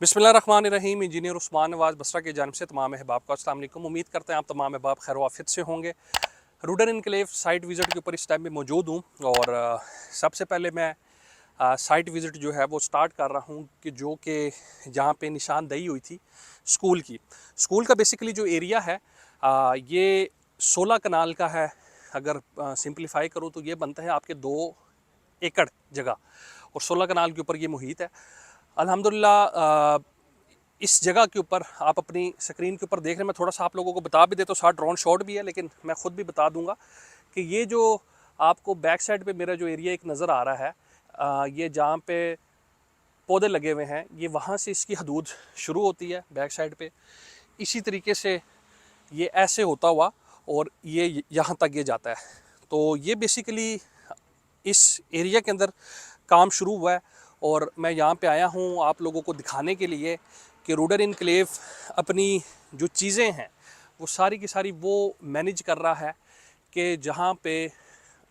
बिस्मिल्लाहिर्रहमानिर्रहीम। इंजीनियर उस्मान नवाज बसरा की जानिब से तमाम अहबाब को अस्सलाम वालेकुम। उम्मीद करते हैं आप तमाम अहबाब खैर वाफियत से होंगे। रूडन इनक्लेव साइट विज़िट के ऊपर इस टाइम में मौजूद हूँ और सबसे पहले मैं साइट विज़िट जो है वो स्टार्ट कर रहा हूँ कि जो कि जहाँ पे निशानदेही हुई थी स्कूल की। स्कूल का बेसिकली जो एरिया है ये 16 कनाल का है। अगर सिंप्लीफाई करूँ तो ये बनता है आपके 2 एकड़ जगह और 16 कनाल के ऊपर ये मुहित है। अल्हम्दुलिल्लाह इस जगह के ऊपर आप अपनी स्क्रीन के ऊपर देख रहे हैं, मैं थोड़ा सा आप लोगों को बता भी देता हूँ, साथ ड्रोन शॉट भी है लेकिन मैं ख़ुद भी बता दूंगा कि ये जो आपको बैक साइड पे मेरा जो एरिया एक नज़र आ रहा है, ये जहाँ पे पौधे लगे हुए हैं, ये वहाँ से इसकी हदूद शुरू होती है बैक साइड पे। इसी तरीके से ये ऐसे होता हुआ और ये यहाँ तक ये जाता है। तो ये बेसिकली इस एरिया के अंदर काम शुरू हुआ है और मैं यहाँ पे आया हूँ आप लोगों को दिखाने के लिए कि रूडन इनक्लेव अपनी जो चीज़ें हैं वो सारी की सारी वो मैनेज कर रहा है कि जहाँ पे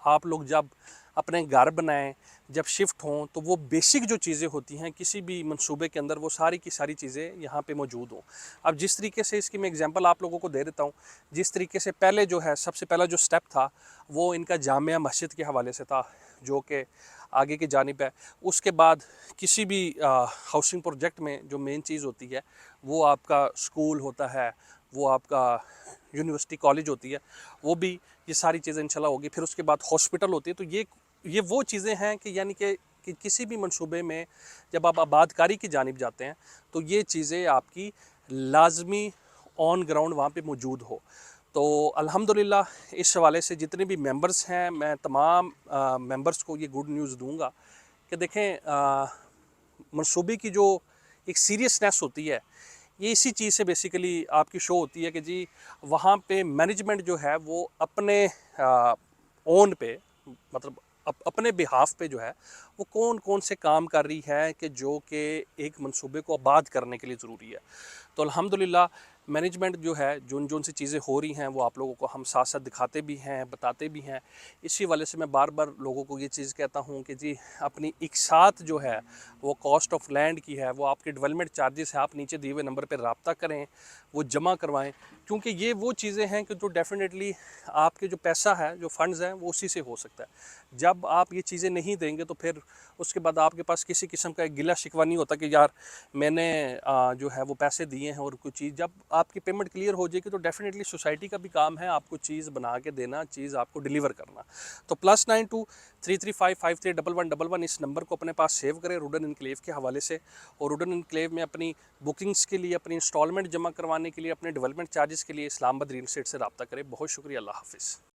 आप लोग जब अपने घर बनाएं, जब शिफ्ट हों, तो वो बेसिक जो चीज़ें होती हैं किसी भी मंसूबे के अंदर वो सारी की सारी चीज़ें यहाँ पे मौजूद हों। अब जिस तरीके से इसकी मैं एग्जांपल आप लोगों को दे देता हूँ, जिस तरीके से पहले जो है सबसे पहला जो स्टेप था वो इनका जामिया मस्जिद के हवाले से था जो कि आगे की जानिब है। उसके बाद किसी भी हाउसिंग प्रोजेक्ट में जो मेन चीज़ होती है वो आपका स्कूल होता है, वो आपका यूनिवर्सिटी कॉलेज होती है, वो भी ये सारी चीज़ें इंशाल्लाह होगी। फिर उसके बाद हॉस्पिटल होती है। तो ये वो चीज़ें हैं कि यानी कि किसी भी मंसूबे में जब आप आबादकारी की जानिब जाते हैं तो ये चीज़ें आपकी लाजमी ऑन ग्राउंड वहाँ पे मौजूद हो। तो अल्हम्दुलिल्लाह इस हवाले से जितने भी मेंबर्स हैं, मैं तमाम मेंबर्स को ये गुड न्यूज़ दूंगा कि देखें, मंसूबे की जो एक सीरियसनेस होती है ये इसी चीज़ से बेसिकली आपकी शो होती है कि जी वहाँ पे मैनेजमेंट जो है वो अपने ओन पे, मतलब अपने बिहाफ पे जो है वो कौन कौन से काम कर रही है कि जो कि एक मंसूबे को आबाद करने के लिए ज़रूरी है। तो अल्हम्दुलिल्लाह मैनेजमेंट जो है जोन जोन सी चीज़ें हो रही हैं वो आप लोगों को हम साथ साथ दिखाते भी हैं, बताते भी हैं। इसी वजह से मैं बार बार लोगों को ये चीज़ कहता हूँ कि जी अपनी एक साथ जो है वो कॉस्ट ऑफ लैंड की है, वो आपके डेवलपमेंट चार्जेस है, आप नीचे दिए हुए नंबर पर रब्ता करें, वो जमा करवाएं, क्योंकि ये वो चीज़ें हैं कि जो डेफिनेटली आपके जो पैसा है, जो फंड्स हैं, वो उसी से हो सकता है। जब आप ये चीज़ें नहीं देंगे तो फिर उसके बाद आपके पास किसी किस्म का एक गिला शिकवा नहीं होता कि यार मैंने जो है वो पैसे दिए हैं और कुछ चीज़ जब आपकी पेमेंट क्लियर हो जाएगी तो डेफिनेटली सोसाइटी का भी काम है आपको चीज़ बना के देना, चीज़ आपको डिलीवर करना। तो +923335531111 इस नंबर को अपने पास सेव करें रूडन इनक्लेव के हवाले से। और रूडन इनक्लेव में अपनी बुकिंग्स के लिए, अपनी इंस्टॉलमेंट जमा करवाने के लिए, अपने डेवलपमेंट चार्जेस के लिए इस्लामाबाद रियल एस्टेट से रब्ता करें। बहुत शुक्रिया। अल्लाह हाफिज़।